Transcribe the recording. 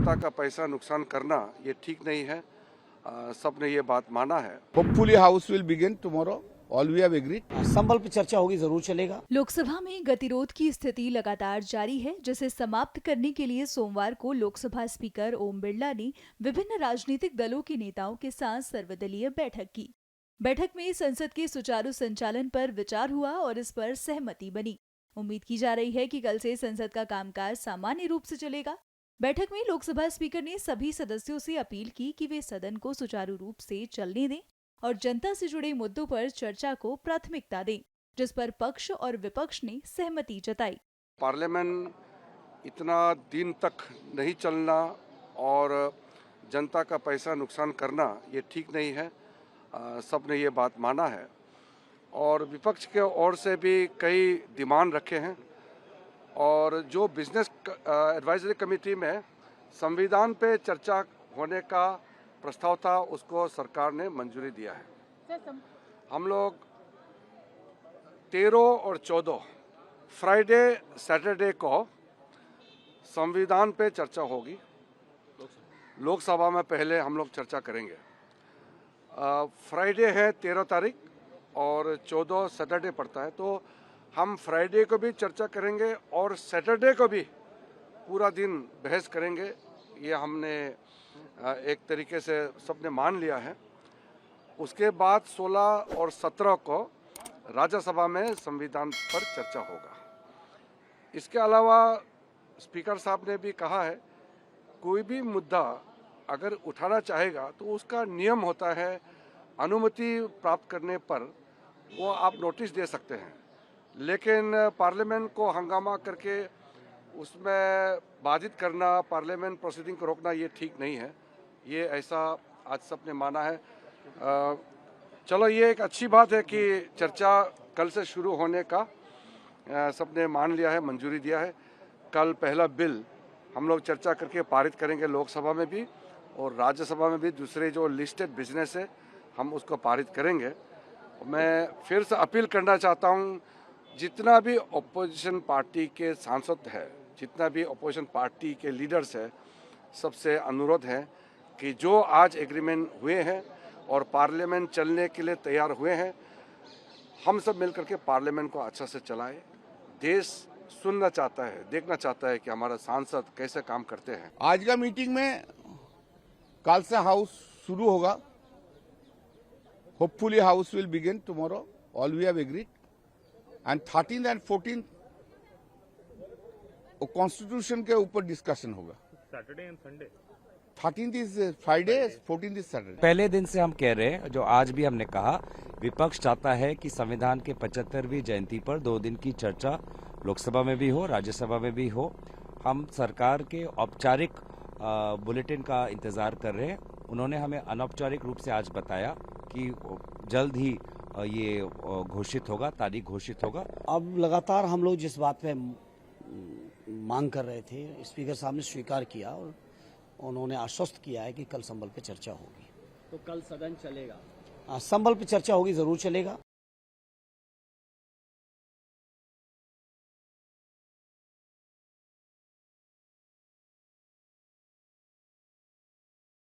जनता का पैसा नुकसान करना ये ठीक नहीं है। सबने ये बात माना है। Hopefully House will begin tomorrow. All we have agreed. संबल पर चर्चा होगी, जरूर चलेगा। लोकसभा में गतिरोध की स्थिति लगातार जारी है, जिसे समाप्त करने के लिए सोमवार को लोकसभा स्पीकर ओम बिरला ने विभिन्न राजनीतिक दलों के नेताओं के साथ सर्वदलीय बैठक की। बैठक में संसद के सुचारू संचालन पर विचार हुआ और इस पर सहमति बनी। उम्मीद की जा रही है कि कल से संसद का कामकाज सामान्य रूप से चलेगा। बैठक में लोकसभा स्पीकर ने सभी सदस्यों से अपील की कि वे सदन को सुचारू रूप से चलने दें और जनता से जुड़े मुद्दों पर चर्चा को प्राथमिकता दें, जिस पर पक्ष और विपक्ष ने सहमति जताई। पार्लियामेंट इतना दिन तक नहीं चलना और जनता का पैसा नुकसान करना ये ठीक नहीं है। सबने ये बात माना है और विपक्ष के ओर से भी कई डिमांड रखे हैं और जो बिजनेस एडवाइजरी कमेटी में संविधान पे चर्चा होने का प्रस्ताव था उसको सरकार ने मंजूरी दिया है। हम लोग 13 और 14 फ्राइडे सैटरडे को संविधान पे चर्चा होगी। लोकसभा में पहले हम लोग चर्चा करेंगे। फ्राइडे है 13 तारीख और 14 सैटरडे पड़ता है, तो हम फ्राइडे को भी चर्चा करेंगे और सैटरडे को भी पूरा दिन बहस करेंगे। ये हमने एक तरीके से सबने मान लिया है। उसके बाद 16 और 17 को राज्यसभा में संविधान पर चर्चा होगा। इसके अलावा स्पीकर साहब ने भी कहा है कोई भी मुद्दा अगर उठाना चाहेगा तो उसका नियम होता है, अनुमति प्राप्त करने पर वो आप नोटिस दे सकते हैं, लेकिन पार्लियामेंट को हंगामा करके उसमें बाधित करना, पार्लियामेंट प्रोसीडिंग को रोकना ये ठीक नहीं है। ये ऐसा आज सबने माना है। चलो ये एक अच्छी बात है कि चर्चा कल से शुरू होने का सबने मान लिया है, मंजूरी दिया है। कल पहला बिल हम लोग चर्चा करके पारित करेंगे लोकसभा में भी और राज्यसभा में भी। दूसरे जो लिस्टेड बिजनेस है हम उसको पारित करेंगे। मैं फिर से अपील करना चाहता हूँ, जितना भी अपोजिशन पार्टी के सांसद है, जितना भी अपोजिशन पार्टी के लीडर्स है, सबसे अनुरोध है कि जो आज एग्रीमेंट हुए हैं और पार्लियामेंट चलने के लिए तैयार हुए हैं, हम सब मिलकर के पार्लियामेंट को अच्छा से चलाएं। देश सुनना चाहता है, देखना चाहता है कि हमारा सांसद कैसे काम करते हैं। आज का मीटिंग में कल से हाउस शुरू होगा। Hopefully House will begin tomorrow. All we have agreed. And 13th and 14th constitution के ऊपर डिस्कशन होगा। Saturday and Sunday. 13th is Friday, 14th is Saturday. पहले दिन से हम कह रहे हैं, जो आज भी हमने कहा, विपक्ष चाहता है कि संविधान के 75वीं जयंती पर 2 दिन की चर्चा लोकसभा में भी हो, राज्यसभा में भी हो। हम सरकार के औपचारिक बुलेटिन का इंतजार कर रहे हैं। उन्होंने हमें अनौपचारिक रूप से आज बताया कि जल्द ही ये घोषित होगा, तारीख घोषित होगा। अब लगातार हम लोग जिस बात पे मांग कर रहे थे, स्पीकर साहब ने स्वीकार किया और उन्होंने आश्वस्त किया है कि कल संबल पे चर्चा होगी। तो कल सदन चलेगा? संबल पे चर्चा होगी, जरूर चलेगा।